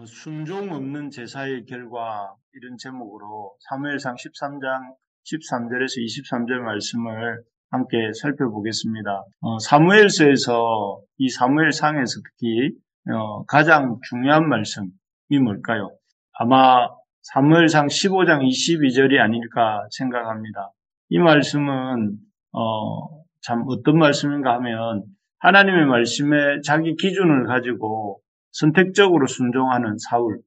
순종 없는 제사의 결과 이런 제목으로 사무엘상 13장 13절에서 23절 말씀을 함께 살펴보겠습니다. 사무엘서에서 이 사무엘상에서 특히 가장 중요한 말씀이 뭘까요? 아마 사무엘상 15장 22절이 아닐까 생각합니다. 이 말씀은 참 어떤 말씀인가 하면 하나님의 말씀에 자기 기준을 가지고 선택적으로 순종하는 사울,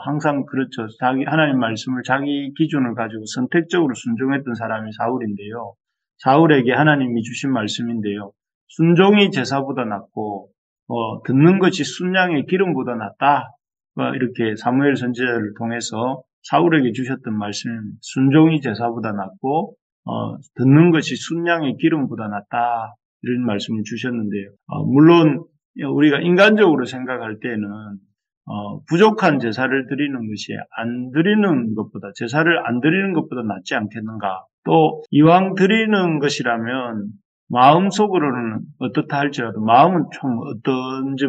항상 그렇죠. 하나님 말씀을 자기 기준을 가지고 선택적으로 순종했던 사람이 사울인데요. 사울에게 하나님이 주신 말씀인데요. 순종이 제사보다 낫고, 듣는 것이 순양의 기름보다 낫다. 이렇게 사무엘 선지자를 통해서 사울에게 주셨던 말씀입니다. 순종이 제사보다 낫고, 듣는 것이 순양의 기름보다 낫다. 이런 말씀을 주셨는데요. 물론, 우리가 인간적으로 생각할 때는 부족한 제사를 드리는 것이 제사를 안 드리는 것보다 낫지 않겠는가. 또 이왕 드리는 것이라면 마음속으로는 어떻다 할지라도 마음은 좀 어떤지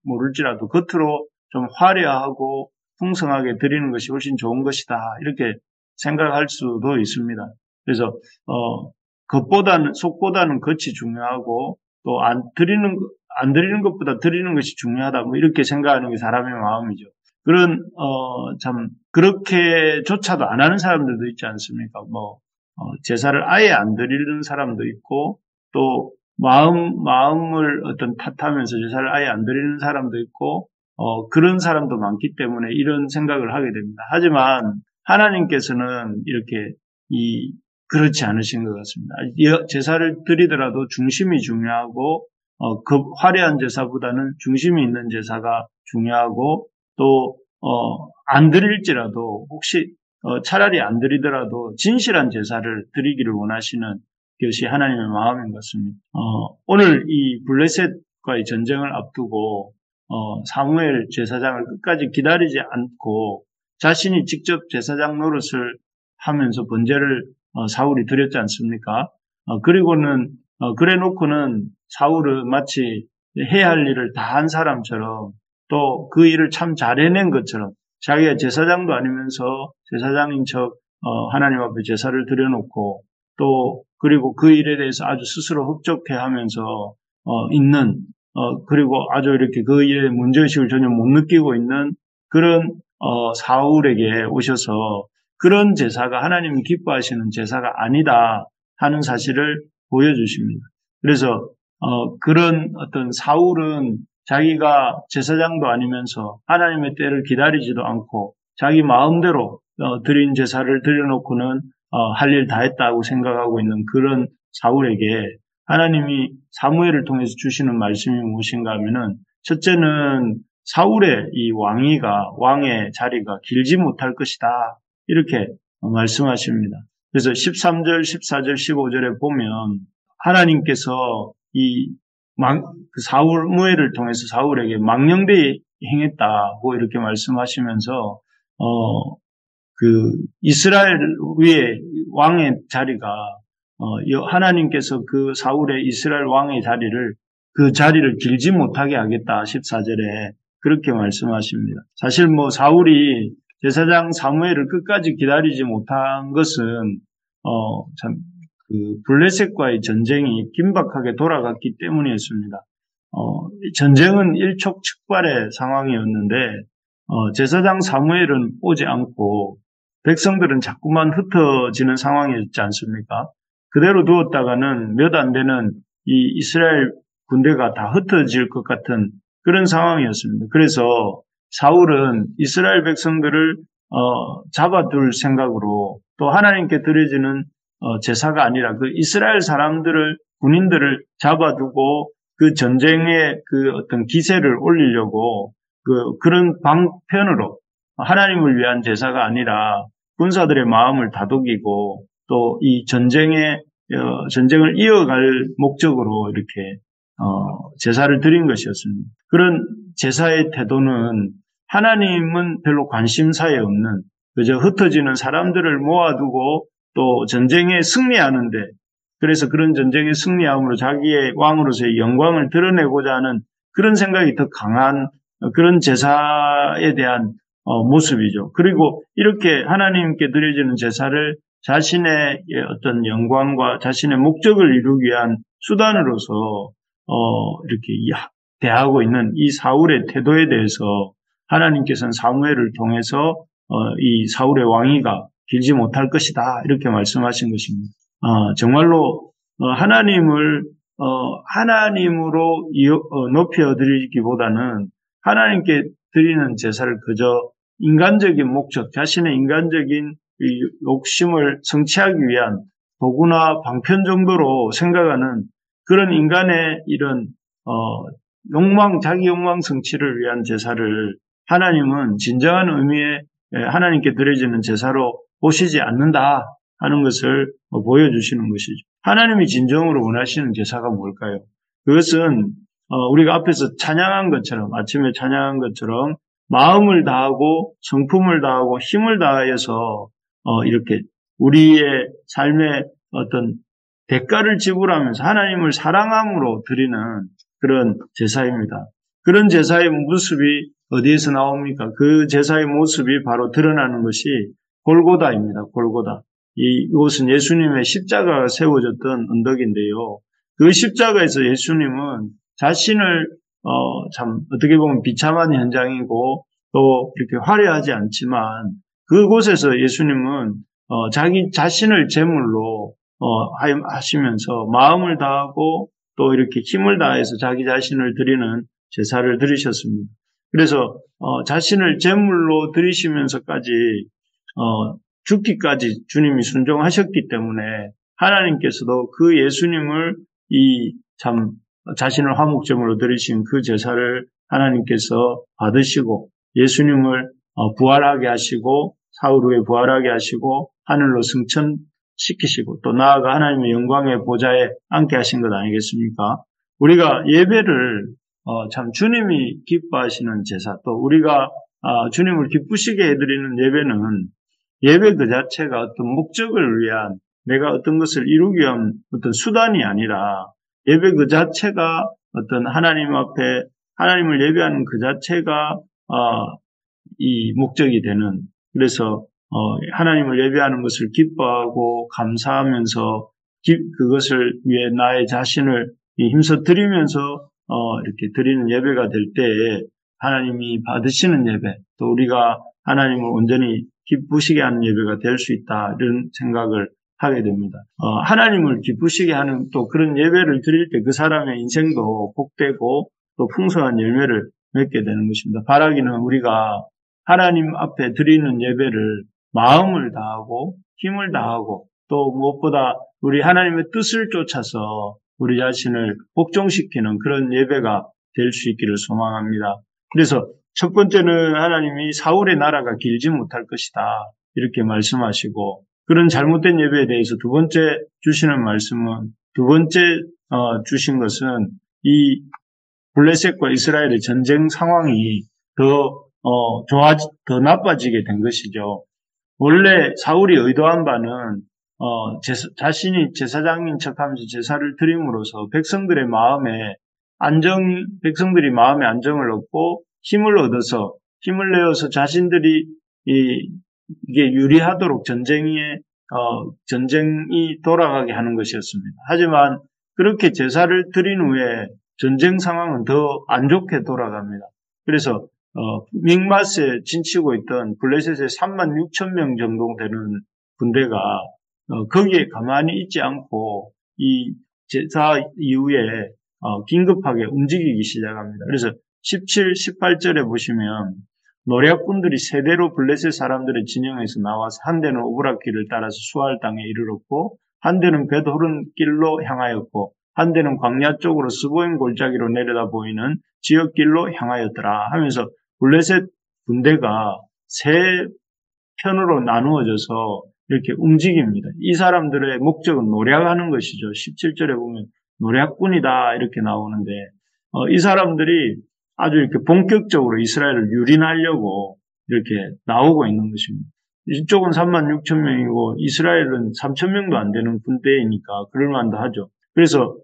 모를지라도 겉으로 좀 화려하고 풍성하게 드리는 것이 훨씬 좋은 것이다. 이렇게 생각할 수도 있습니다. 그래서 속보다는 겉이 중요하고 또 안 드리는 것보다 드리는 것이 중요하다. 이렇게 생각하는 게 사람의 마음이죠. 그렇게조차도 안 하는 사람들도 있지 않습니까? 제사를 아예 안 드리는 사람도 있고, 또, 마음을 어떤 탓하면서 제사를 아예 안 드리는 사람도 있고, 그런 사람도 많기 때문에 이런 생각을 하게 됩니다. 하지만, 하나님께서는 그렇지 않으신 것 같습니다. 제사를 드리더라도 중심이 중요하고, 화려한 제사보다는 중심이 있는 제사가 중요하고, 또, 안 드릴지라도, 혹시, 차라리 안 드리더라도 진실한 제사를 드리기를 원하시는 것이 하나님의 마음인 것 같습니다. 오늘 이 블레셋과의 전쟁을 앞두고, 사무엘 제사장을 끝까지 기다리지 않고, 자신이 직접 제사장 노릇을 하면서 번제를 사울이 드렸지 않습니까? 그래 놓고는 사울은 마치 해야 할 일을 다 한 사람처럼 또 그 일을 참 잘 해낸 것처럼 자기가 제사장도 아니면서 제사장인 척 하나님 앞에 제사를 드려놓고 또 그리고 그 일에 대해서 아주 스스로 흡족해 하면서 그리고 아주 이렇게 그 일에 문제의식을 전혀 못 느끼고 있는 그런 사울에게 오셔서 그런 제사가 하나님이 기뻐하시는 제사가 아니다 하는 사실을 보여주십니다. 그래서 그런 어떤 사울은 자기가 제사장도 아니면서 하나님의 때를 기다리지도 않고 자기 마음대로 드린 제사를 드려놓고는 할 일 다 했다고 생각하고 있는 그런 사울에게 하나님이 사무엘을 통해서 주시는 말씀이 무엇인가 하면은 첫째는 사울의 이 왕의 자리가 길지 못할 것이다. 이렇게 말씀하십니다. 그래서 13절, 14절, 15절에 보면 하나님께서 사무엘을 통해서 사울에게 망령되이 행했다고 이렇게 말씀하시면서 이스라엘 위에 왕의 자리가 하나님께서 그 사울의 이스라엘 왕의 그 자리를 길지 못하게 하겠다 14절에 그렇게 말씀하십니다. 사실 사울이 제사장 사무엘을 끝까지 기다리지 못한 것은 블레셋과의 전쟁이 긴박하게 돌아갔기 때문이었습니다. 전쟁은 일촉즉발의 상황이었는데 제사장 사무엘은 오지 않고 백성들은 자꾸만 흩어지는 상황이었지 않습니까? 그대로 두었다가는 몇 안 되는 이 이스라엘 군대가 다 흩어질 것 같은 그런 상황이었습니다. 그래서 사울은 이스라엘 백성들을 잡아둘 생각으로 또 하나님께 드려지는 제사가 아니라 그 이스라엘 군인들을 잡아두고 그 전쟁의 그 어떤 기세를 올리려고 그런 방편으로 하나님을 위한 제사가 아니라 군사들의 마음을 다독이고 또 이 전쟁을 이어갈 목적으로 이렇게 제사를 드린 것이었습니다. 그런 제사의 태도는 하나님은 별로 관심사에 없는 그저 흩어지는 사람들을 모아두고 또 전쟁에 승리하는데 그래서 그런 전쟁에 승리함으로 자기의 왕으로서의 영광을 드러내고자 하는 그런 생각이 더 강한 그런 제사에 대한 모습이죠. 그리고 이렇게 하나님께 드려지는 제사를 자신의 어떤 영광과 자신의 목적을 이루기 위한 수단으로서 이렇게 대하고 있는 이 사울의 태도에 대해서 하나님께서는 사무엘을 통해서 이 사울의 왕위가 길지 못할 것이다 이렇게 말씀하신 것입니다. 정말로 하나님을 하나님으로 높여 드리기보다는 하나님께 드리는 제사를 그저 인간적인 목적, 자신의 인간적인 욕심을 성취하기 위한 도구나 방편 정도로 생각하는 그런 인간의 이런 자기 욕망 성취를 위한 제사를 하나님은 진정한 의미의 하나님께 드려지는 제사로 보시지 않는다 하는 것을 보여주시는 것이죠. 하나님이 진정으로 원하시는 제사가 뭘까요? 그것은 우리가 앞에서 찬양한 것처럼, 아침에 찬양한 것처럼 마음을 다하고 성품을 다하고 힘을 다해서 이렇게 우리의 삶의 어떤 대가를 지불하면서 하나님을 사랑함으로 드리는 그런 제사입니다. 그런 제사의 모습이 어디에서 나옵니까? 그 제사의 모습이 바로 드러나는 것이 골고다입니다. 골고다. 이곳은 예수님의 십자가가 세워졌던 언덕인데요. 그 십자가에서 예수님은 자신을 참 어떻게 보면 비참한 현장이고 또 이렇게 화려하지 않지만 그곳에서 예수님은 자기 자신을 제물로 하시면서 마음을 다하고 또 이렇게 힘을 다해서 자기 자신을 드리는 제사를 드리셨습니다. 그래서 자신을 제물로 드리시면서까지 죽기까지 주님이 순종하셨기 때문에 하나님께서도 그 예수님을 참 자신을 화목제물로 드리신 그 제사를 하나님께서 받으시고 예수님을 부활하게 하시고 사흘 후에 부활하게 하시고 하늘로 승천시키시고 또 나아가 하나님의 영광의 보좌에 앉게 하신 것 아니겠습니까? 우리가 예배를 참 주님이 기뻐하시는 제사 또 우리가 주님을 기쁘시게 해드리는 예배는 예배 그 자체가 어떤 목적을 위한 내가 어떤 것을 이루기 위한 어떤 수단이 아니라 예배 그 자체가 어떤 하나님 앞에 하나님을 예배하는 그 자체가 이 목적이 되는 그래서 하나님을 예배하는 것을 기뻐하고 감사하면서 그것을 위해 나의 자신을 힘써 드리면서 이렇게 드리는 예배가 될 때에 하나님이 받으시는 예배 또 우리가 하나님을 온전히 기쁘시게 하는 예배가 될 수 있다 이런 생각을 하게 됩니다. 하나님을 기쁘시게 하는 또 그런 예배를 드릴 때 그 사람의 인생도 복되고 또 풍성한 열매를 맺게 되는 것입니다. 바라기는 우리가 하나님 앞에 드리는 예배를 마음을 다하고 힘을 다하고 또 무엇보다 우리 하나님의 뜻을 쫓아서 우리 자신을 복종시키는 그런 예배가 될 수 있기를 소망합니다. 그래서 첫 번째는 하나님이 사울의 나라가 길지 못할 것이다 이렇게 말씀하시고 그런 잘못된 예배에 대해서 두 번째 주시는 말씀은 두 번째 주신 것은 이 블레셋과 이스라엘의 전쟁 상황이 더 나빠지게 된 것이죠. 원래 사울이 의도한 바는 자신이 제사장인 척하면서 제사를 드림으로써 백성들이 마음에 안정을 얻고 힘을 얻어서 힘을 내어서 자신들이 이게 유리하도록 전쟁이 돌아가게 하는 것이었습니다. 하지만 그렇게 제사를 드린 후에 전쟁 상황은 더 안 좋게 돌아갑니다. 그래서 믹맛에 진치고 있던 블레셋의 36,000명 정도 되는 군대가 거기에 가만히 있지 않고 이 제사 이후에 긴급하게 움직이기 시작합니다. 그래서 17, 18절에 보시면 노략군들이 세대로 블레셋 사람들의 진영에서 나와서 한 대는 오브라길을 따라서 수알 땅에 이르렀고 한 대는 벳호른 길로 향하였고 한 대는 광야 쪽으로 스보임 골짜기로 내려다 보이는 지역길로 향하였더라 하면서 블레셋 군대가 세 편으로 나누어져서 이렇게 움직입니다. 이 사람들의 목적은 노략하는 것이죠. 17절에 보면 노략군이다 이렇게 나오는데 이 사람들이 아주 이렇게 본격적으로 이스라엘을 유린하려고 이렇게 나오고 있는 것입니다. 이쪽은 36,000명이고 이스라엘은 3,000명도 안 되는 군대이니까 그럴만도 하죠. 그래서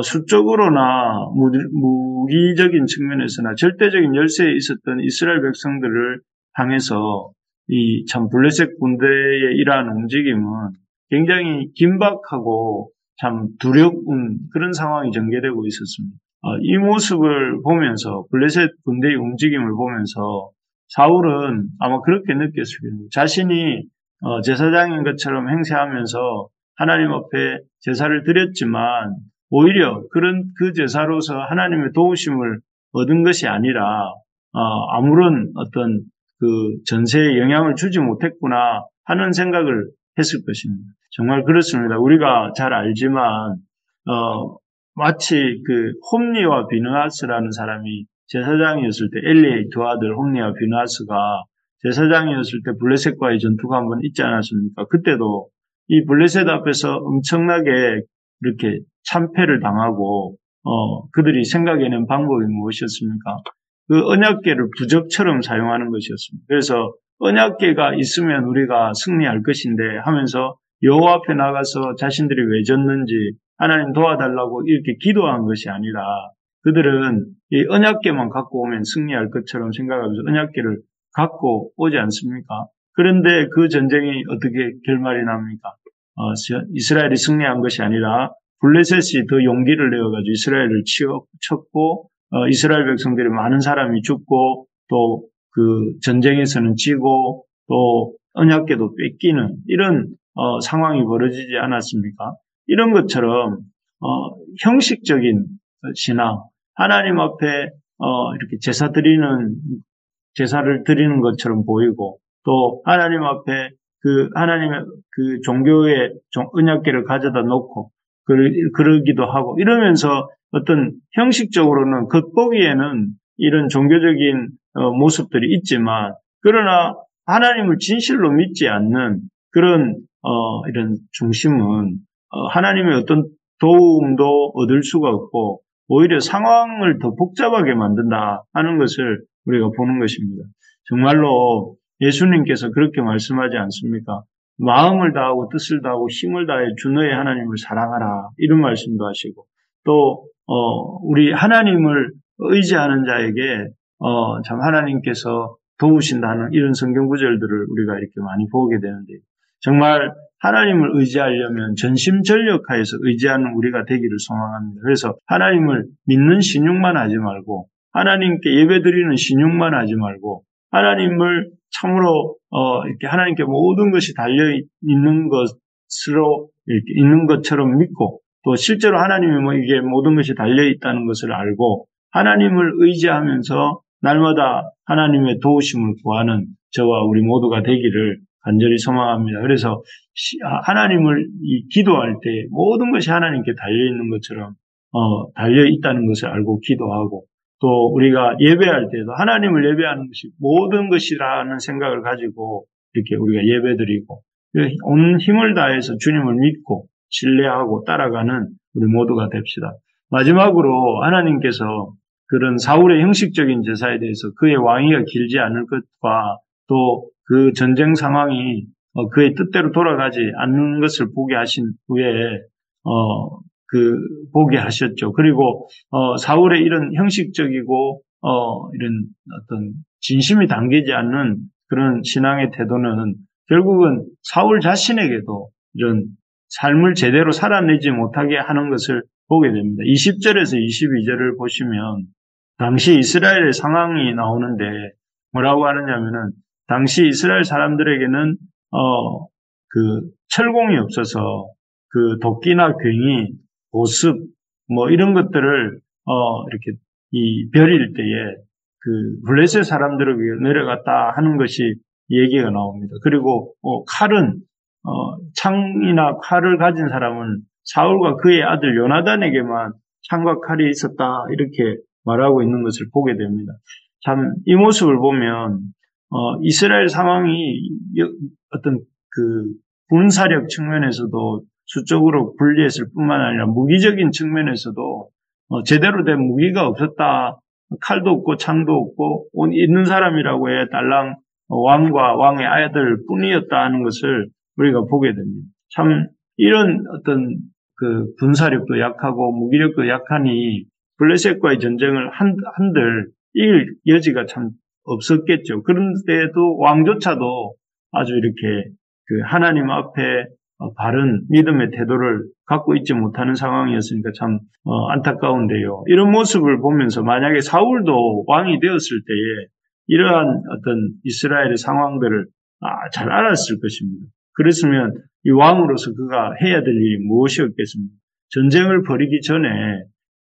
수적으로나 무기적인 측면에서나 절대적인 열세에 있었던 이스라엘 백성들을 향해서 이 참 블레셋 군대의 이러한 움직임은 굉장히 긴박하고 참 두려운 그런 상황이 전개되고 있었습니다. 이 모습을 보면서 블레셋 군대의 움직임을 보면서 사울은 아마 그렇게 느꼈을 겁니다. 자신이 제사장인 것처럼 행세하면서 하나님 앞에 제사를 드렸지만 오히려 그 제사로서 하나님의 도우심을 얻은 것이 아니라 아무런 어떤 그 전세에 영향을 주지 못했구나 하는 생각을 했을 것입니다. 정말 그렇습니다. 우리가 잘 알지만 마치 그 홈리와 비느하스라는 사람이 제사장이었을 때 엘리의 두 아들 홈리와 비느하스가 제사장이었을 때 블레셋과의 전투가 한번 있지 않았습니까? 그때도 이 블레셋 앞에서 엄청나게 이렇게 참패를 당하고 그들이 생각해낸 방법이 무엇이었습니까? 그 언약궤를 부적처럼 사용하는 것이었습니다. 그래서 언약궤가 있으면 우리가 승리할 것인데 하면서 여호와 앞에 나가서 자신들이 왜 졌는지 하나님 도와달라고 이렇게 기도한 것이 아니라 그들은 이 언약궤만 갖고 오면 승리할 것처럼 생각하면서 언약궤를 갖고 오지 않습니까? 그런데 그 전쟁이 어떻게 결말이 납니까? 이스라엘이 승리한 것이 아니라 블레셋이 더 용기를 내어가지고 이스라엘을 쳤고 이스라엘 백성들이 많은 사람이 죽고 또 그 전쟁에서는 지고 또 언약궤도 뺏기는 이런 상황이 벌어지지 않았습니까? 이런 것처럼 형식적인 신앙, 하나님 앞에 이렇게 제사를 드리는 것처럼 보이고 또 하나님 앞에 그 하나님의 그 종교의 언약궤를 가져다 놓고 그러기도 하고 이러면서 어떤 형식적으로는 겉보기에는 이런 종교적인 모습들이 있지만 그러나 하나님을 진실로 믿지 않는 그런 이런 중심은 하나님의 어떤 도움도 얻을 수가 없고 오히려 상황을 더 복잡하게 만든다 하는 것을 우리가 보는 것입니다. 정말로 예수님께서 그렇게 말씀하지 않습니까? 마음을 다하고 뜻을 다하고 힘을 다해 주 너의 하나님을 사랑하라 이런 말씀도 하시고 또 우리 하나님을 의지하는 자에게 참 하나님께서 도우신다는 이런 성경 구절들을 우리가 이렇게 많이 보게 되는데 정말 하나님을 의지하려면 전심전력하여서 의지하는 우리가 되기를 소망합니다. 그래서 하나님을 믿는 신용만 하지 말고 하나님께 예배드리는 신용만 하지 말고 하나님을 참으로 이렇게 하나님께 모든 것이 달려 있는 것으로 이렇게 있는 것처럼 믿고 또 실제로 하나님이 이게 모든 것이 달려 있다는 것을 알고 하나님을 의지하면서 날마다 하나님의 도우심을 구하는 저와 우리 모두가 되기를 간절히 소망합니다. 그래서 하나님을 기도할 때 모든 것이 하나님께 달려 있는 것처럼 달려 있다는 것을 알고 기도하고 또 우리가 예배할 때도 하나님을 예배하는 것이 모든 것이라는 생각을 가지고 이렇게 우리가 예배드리고 온 힘을 다해서 주님을 믿고 신뢰하고 따라가는 우리 모두가 됩시다. 마지막으로 하나님께서 그런 사울의 형식적인 제사에 대해서 그의 왕위가 길지 않을 것과 또 그 전쟁 상황이 그의 뜻대로 돌아가지 않는 것을 보게 하신 후에 보게 하셨죠. 그리고 사울의 이런 형식적이고 이런 어떤 진심이 담기지 않는 그런 신앙의 태도는 결국은 사울 자신에게도 이런 삶을 제대로 살아내지 못하게 하는 것을 보게 됩니다. 20절에서 22절을 보시면 당시 이스라엘의 상황이 나오는데 뭐라고 하느냐면은 당시 이스라엘 사람들에게는 그 철공이 없어서 그 도끼나 괭이, 보습 이런 것들을 이렇게 이 벼릴 때에 그 블레셋 사람들에게 내려갔다 하는 것이 얘기가 나옵니다. 그리고 칼은 창이나 칼을 가진 사람은 사울과 그의 아들 요나단에게만 창과 칼이 있었다 이렇게 말하고 있는 것을 보게 됩니다. 참 이 모습을 보면 이스라엘 상황이 어떤 그 군사력 측면에서도 수적으로 불리했을 뿐만 아니라 무기적인 측면에서도 제대로 된 무기가 없었다. 칼도 없고 창도 없고 있는 사람이라고 해 딸랑 왕과 왕의 아들 뿐이었다 하는 것을 우리가 보게 됩니다. 참 이런 어떤 그 군사력도 약하고 무기력도 약하니 블레셋과의 전쟁을 한들 이길 여지가 참 없었겠죠. 그런데도 왕조차도 아주 이렇게 그 하나님 앞에 바른 믿음의 태도를 갖고 있지 못하는 상황이었으니까 참 안타까운데요. 이런 모습을 보면서 만약에 사울도 왕이 되었을 때에 이러한 어떤 이스라엘의 상황들을 잘 알았을 것입니다. 그랬으면 이 왕으로서 그가 해야 될 일이 무엇이었겠습니까? 전쟁을 벌이기 전에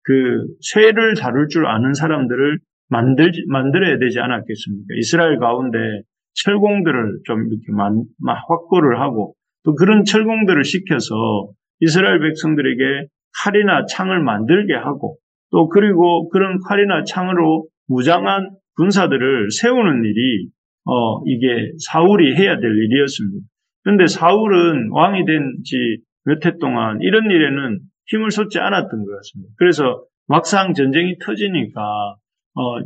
그 쇠를 다룰 줄 아는 사람들을 만들어야 되지 않았겠습니까? 이스라엘 가운데 철공들을 좀 이렇게 확보를 하고 또 그런 철공들을 시켜서 이스라엘 백성들에게 칼이나 창을 만들게 하고 또 그리고 그런 칼이나 창으로 무장한 군사들을 세우는 일이 이게 사울이 해야 될 일이었습니다. 그런데 사울은 왕이 된 지 몇 해 동안 이런 일에는 힘을 쏟지 않았던 것 같습니다. 그래서 막상 전쟁이 터지니까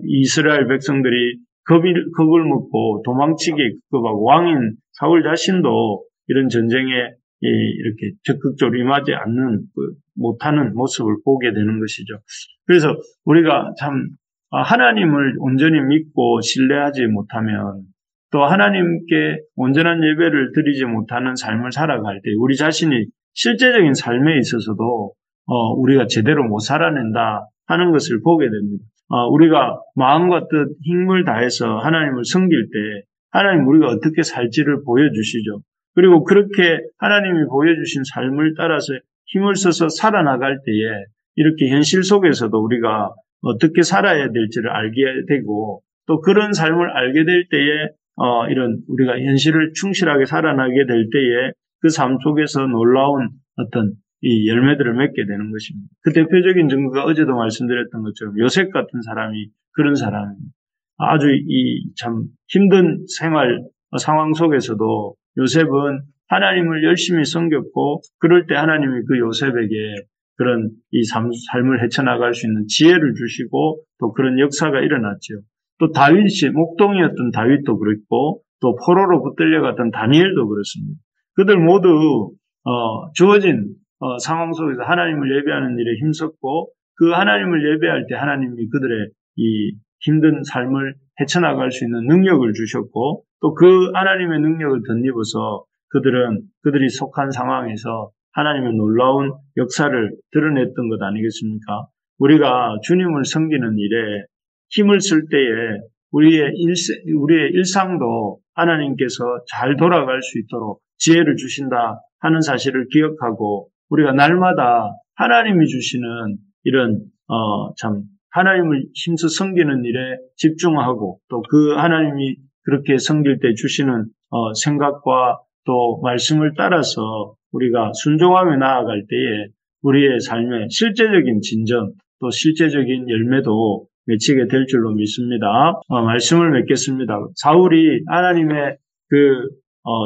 이스라엘 백성들이 겁을 먹고 도망치게 급급하고 왕인 사울 자신도 이런 전쟁에 이렇게 적극적으로 임하지 않는 못하는 모습을 보게 되는 것이죠. 그래서 우리가 참 하나님을 온전히 믿고 신뢰하지 못하면 또 하나님께 온전한 예배를 드리지 못하는 삶을 살아갈 때 우리 자신이 실제적인 삶에 있어서도 우리가 제대로 못 살아낸다 하는 것을 보게 됩니다. 우리가 마음과 뜻, 힘을 다해서 하나님을 섬길 때 하나님 우리가 어떻게 살지를 보여주시죠. 그리고 그렇게 하나님이 보여주신 삶을 따라서 힘을 써서 살아나갈 때에 이렇게 현실 속에서도 우리가 어떻게 살아야 될지를 알게 되고 또 그런 삶을 알게 될 때에 이런 우리가 현실을 충실하게 살아나게 될 때에 그 삶 속에서 놀라운 어떤 이 열매들을 맺게 되는 것입니다. 그 대표적인 증거가 어제도 말씀드렸던 것처럼 요셉 같은 사람이 그런 사람입니다. 아주 참 힘든 상황 속에서도 요셉은 하나님을 열심히 섬겼고 그럴 때 하나님이 그 요셉에게 그런 이 삶을 헤쳐나갈 수 있는 지혜를 주시고 또 그런 역사가 일어났죠. 또 다윗이 목동이었던 다윗도 그랬고 또 포로로 붙들려갔던 다니엘도 그렇습니다. 그들 모두 주어진 상황 속에서 하나님을 예배하는 일에 힘썼고 그 하나님을 예배할 때 하나님이 그들의 이 힘든 삶을 헤쳐나갈 수 있는 능력을 주셨고 또 그 하나님의 능력을 덧입어서 그들이 속한 상황에서 하나님의 놀라운 역사를 드러냈던 것 아니겠습니까? 우리가 주님을 섬기는 일에 힘을 쓸 때에 우리의 일상도 하나님께서 잘 돌아갈 수 있도록 지혜를 주신다 하는 사실을 기억하고 우리가 날마다 하나님이 주시는 이런 참 하나님을 힘써 섬기는 일에 집중하고 또 그 하나님이 그렇게 섬길 때 주시는 생각과 또 말씀을 따라서 우리가 순종하며 나아갈 때에 우리의 삶에 실제적인 진전 또 실제적인 열매도 맺히게 될 줄로 믿습니다. 말씀을 맺겠습니다. 사울이 하나님의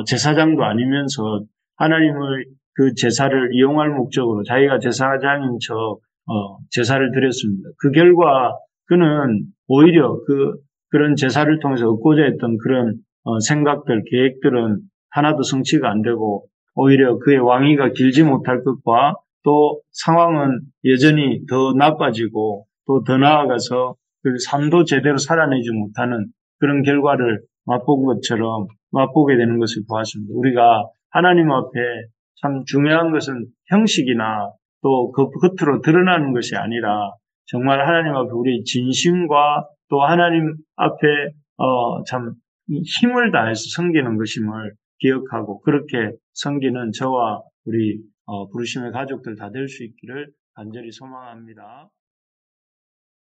제사장도 아니면서 하나님의 그 제사를 이용할 목적으로 자기가 제사장인 척 제사를 드렸습니다. 그 결과 그는 오히려 그런 제사를 통해서 얻고자 했던 그런 생각들, 계획들은 하나도 성취가 안 되고 오히려 그의 왕위가 길지 못할 것과 또 상황은 여전히 더 나빠지고 또 더 나아가서 그 삶도 제대로 살아내지 못하는 그런 결과를 맛본 것처럼 맛보게 되는 것을 보았습니다. 우리가 하나님 앞에 참 중요한 것은 형식이나 또 그 겉으로 드러나는 것이 아니라 정말 하나님 앞에 우리의 진심과 또 하나님 앞에 참 힘을 다해서 섬기는 것임을 기억하고 그렇게 섬기는 저와 우리 부르심의 가족들 다 될 수 있기를 간절히 소망합니다.